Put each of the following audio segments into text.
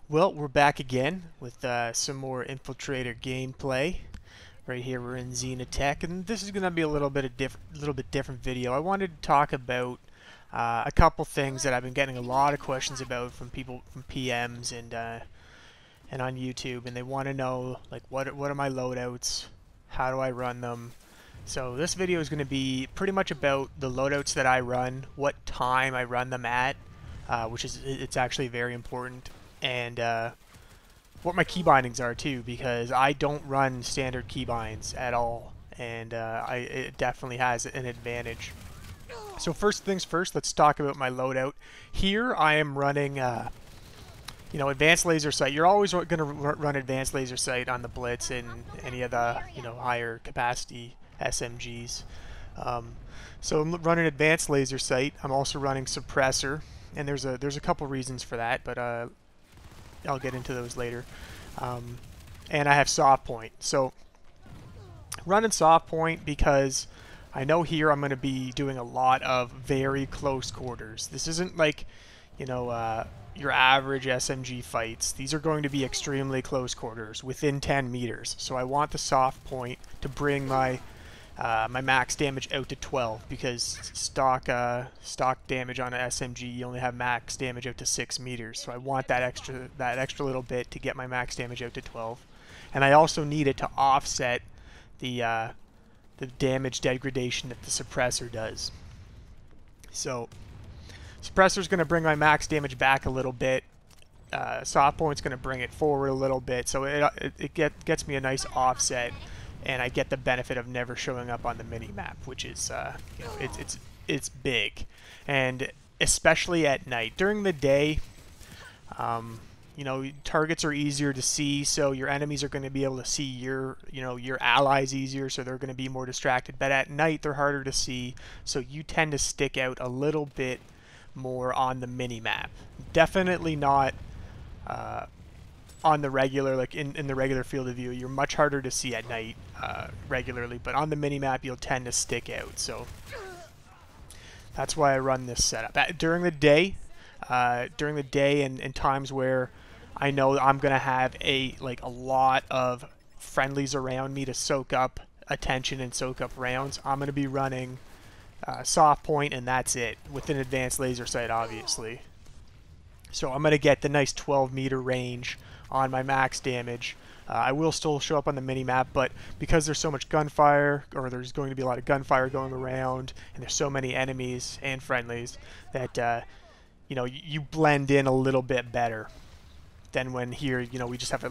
Well, we're back again with some more Infiltrator gameplay. Right here, we're in Xena Tech, and this is going to be a little bit different video. I wanted to talk about a couple things that I've been getting a lot of questions about from people, from PMs and on YouTube, and they want to know like what are my loadouts, how do I run them. So this video is going to be pretty much about the loadouts that I run, what time I run them at, which is it's actually very important, and what my key bindings are too, because I don't run standard key binds at all, and it definitely has an advantage. So first things first, let's talk about my loadout. Here I am running, advanced laser sight. You're always going to run advanced laser sight on the Blitz and any of the higher capacity SMGs. So I'm running advanced laser sight. I'm also running suppressor, and there's a couple reasons for that, but I'll get into those later. And I have soft point. So running soft point because I know here I'm going to be doing a lot of very close quarters. This isn't like, your average SMG fights. These are going to be extremely close quarters, within 10 meters. So I want the soft point to bring my my max damage out to 12, because stock damage on an SMG, you only have max damage out to 6 meters. So I want that extra little bit to get my max damage out to 12, and I also need it to offset the damage degradation that the suppressor does. So suppressor's going to bring my max damage back a little bit. Soft point's going to bring it forward a little bit, so it gets me a nice offset. And I get the benefit of never showing up on the mini map, which is it's big, and especially at night. During the day, targets are easier to see, so your enemies are going to be able to see your allies easier, so they're going to be more distracted. But at night, they're harder to see, so you tend to stick out a little bit more on the mini map. Definitely not on the regular, like in the regular field of view. You're much harder to see at night regularly, but on the mini-map you'll tend to stick out. So that's why I run this setup. During the day and times where I know I'm gonna have a lot of friendlies around me to soak up attention and soak up rounds, I'm gonna be running soft point, and that's it, with an advanced laser sight, obviously. So I'm gonna get the nice 12-meter range on my max damage. I will still show up on the mini-map, but because there's so much gunfire, or there's going to be a lot of gunfire going around, and there's so many enemies and friendlies, that you blend in a little bit better than when here, we just have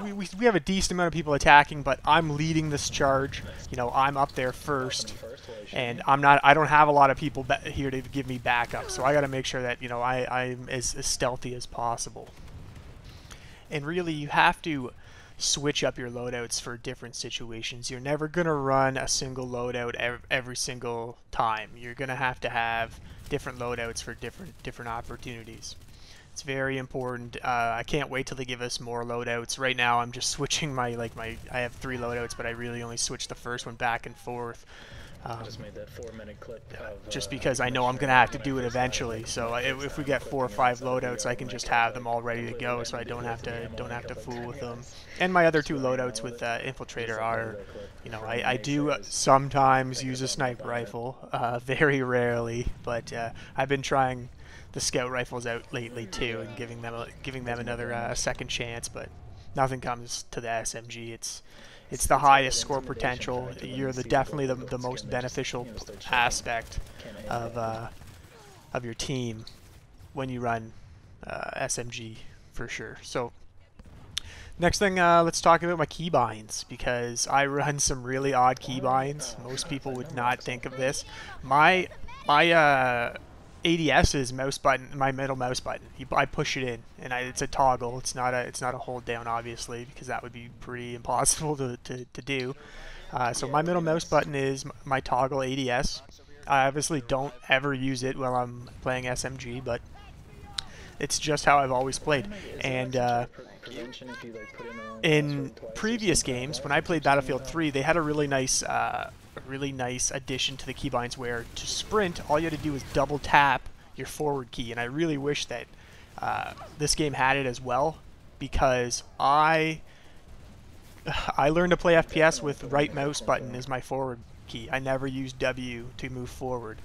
we have a decent amount of people attacking, but I'm leading this charge. I'm up there first, and I don't have a lot of people here to give me backup, so I got to make sure that I'm as stealthy as possible. And really, you have to switch up your loadouts for different situations. You're never going to run a single loadout every single time. You're going to have different loadouts for different opportunities. It's very important. I can't wait till they give us more loadouts. Right now, I'm just switching I have 3 loadouts, but I really only switch the first one back and forth. I just made that 4-minute clip of, just because I know I'm going to have to do it eventually. So if we get 4 or 5 loadouts, I can just have them all ready to go, so I don't have to fool with them. And my other 2 loadouts with Infiltrator are, I do sometimes use a sniper rifle, very rarely, but I've been trying the scout rifles out lately too, and giving them another second chance, but nothing comes to the SMG. It's the highest score potential. You're definitely the most beneficial aspect of your team when you run SMG, for sure. So next thing, let's talk about my keybinds, because I run some really odd keybinds. Most people would not think of this. My ADS is mouse button, my middle mouse button. I push it in, and it's a toggle. It's not a hold down, obviously, because that would be pretty impossible to do. So my middle mouse button is my toggle ADS. I obviously don't ever use it while I'm playing SMG, but it's just how I've always played. And in previous games, when I played Battlefield 3, they had a really nice addition to the keybinds, where to sprint, all you had to do was double tap your forward key, and I really wish that this game had it as well. because I learned to play FPS with right mouse button as my forward key. I never used W to move forward.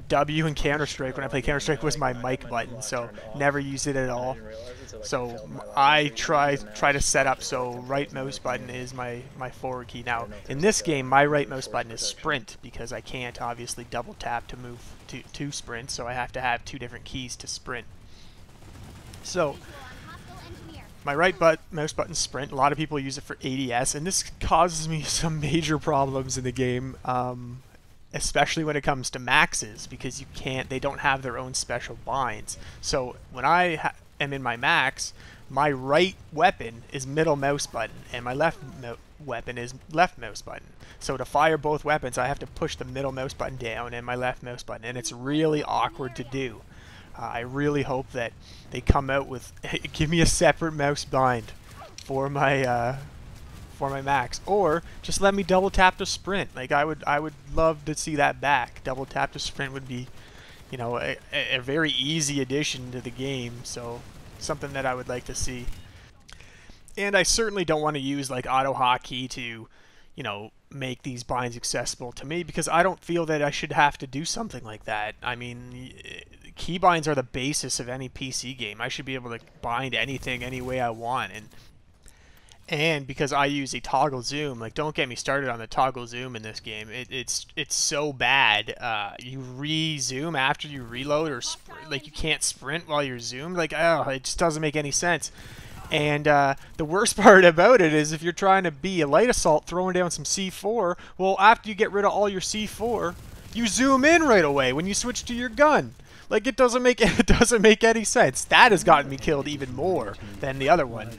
W in Counter-Strike, when I played Counter-Strike, was my mic button, so never used it at all. So I try to set up so right mouse button is my forward key. Now, in this game, my right mouse button is sprint, because I can't obviously double tap to move to sprint, so I have to have 2 different keys to sprint. So my right mouse button sprint. A lot of people use it for ADS, and this causes me some major problems in the game, especially when it comes to maxes, because they don't have their own special binds. So when I am in my max, my right weapon is middle mouse button, and my left weapon is left mouse button. So to fire both weapons, I have to push the middle mouse button down and my left mouse button, and it's really awkward to do. I really hope that they come out with give me a separate mouse bind for my max, or just let me double tap to sprint. Like I would love to see that back. Double tap to sprint would be, you know, a very easy addition to the game. So something that I would like to see. And I certainly don't want to use like auto hotkey to, you know, make these binds accessible to me, because I don't feel that I should have to do something like that. I mean, keybinds are the basis of any PC game. I should be able to bind anything any way I want, and because I use a toggle zoom, like, don't get me started on the toggle zoom in this game. It's so bad. You re-zoom after you reload, or like you can't sprint while you're zoomed. Like, oh, it just doesn't make any sense. And the worst part about it is if you're trying to be a light assault throwing down some C4, well, after you get rid of all your C4, you zoom in right away when you switch to your gun. Like, it doesn't make any sense. That has gotten me killed even more than the other one,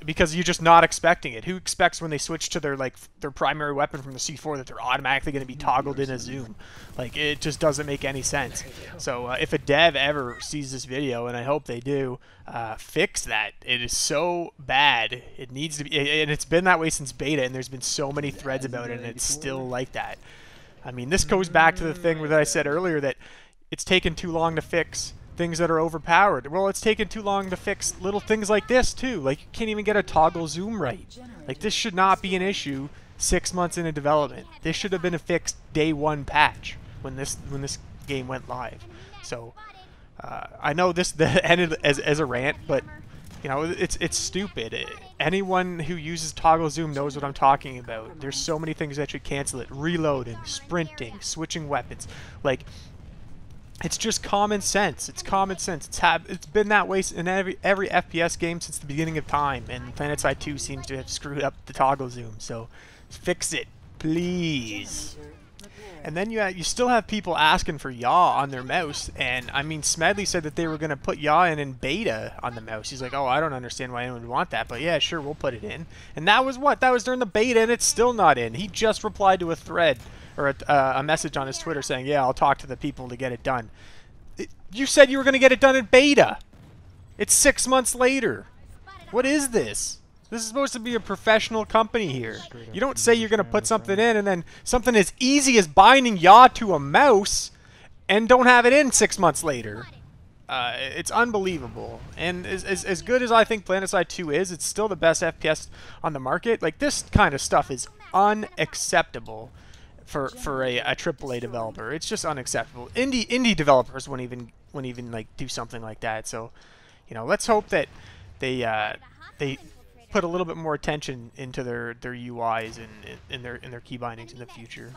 because you're just not expecting it. Who expects when they switch to their primary weapon from the C4 that they're automatically going to be toggled in a zoom? Like, it just doesn't make any sense. So if a dev ever sees this video, and I hope they do, fix that. It is so bad. It needs to be, and it's been that way since beta, and there's been so many threads about it, and it's still like that. I mean, this goes back to the thing that I said earlier, that it's taken too long to fix things that are overpowered. Well, it's taken too long to fix little things like this too. Like, you can't even get a toggle zoom right. Like, this should not be an issue 6 months into development. This should have been a fixed day 1 patch when this game went live. So I know this ended as a rant, but you know, it's stupid. Anyone who uses toggle zoom knows what I'm talking about. There's so many things that should cancel it. Reloading, sprinting, switching weapons. Like, it's just common sense. It's common sense. It's been that way in every FPS game since the beginning of time, and PlanetSide 2 seems to have screwed up the toggle zoom. So fix it, please. And then you still have people asking for yaw on their mouse, and I mean, Smedley said that they were going to put yaw in beta on the mouse. He's like, oh, I don't understand why anyone would want that, but yeah, sure, we'll put it in. And that was what? That was during the beta, and it's still not in. He just replied to a thread, or a message on his Twitter saying, yeah, I'll talk to the people to get it done. You said you were going to get it done in beta. It's 6 months later. What is this? This is supposed to be a professional company here. You don't say you're going to put something in and then something as easy as binding yaw to a mouse and don't have it in 6 months later. It's unbelievable. And as good as I think PlanetSide 2 is, it's still the best FPS on the market. Like, this kind of stuff is unacceptable for a AAA developer. It's just unacceptable. Indie developers wouldn't even like do something like that. So, you know, let's hope that they put a little bit more attention into their UIs and their key bindings in the future.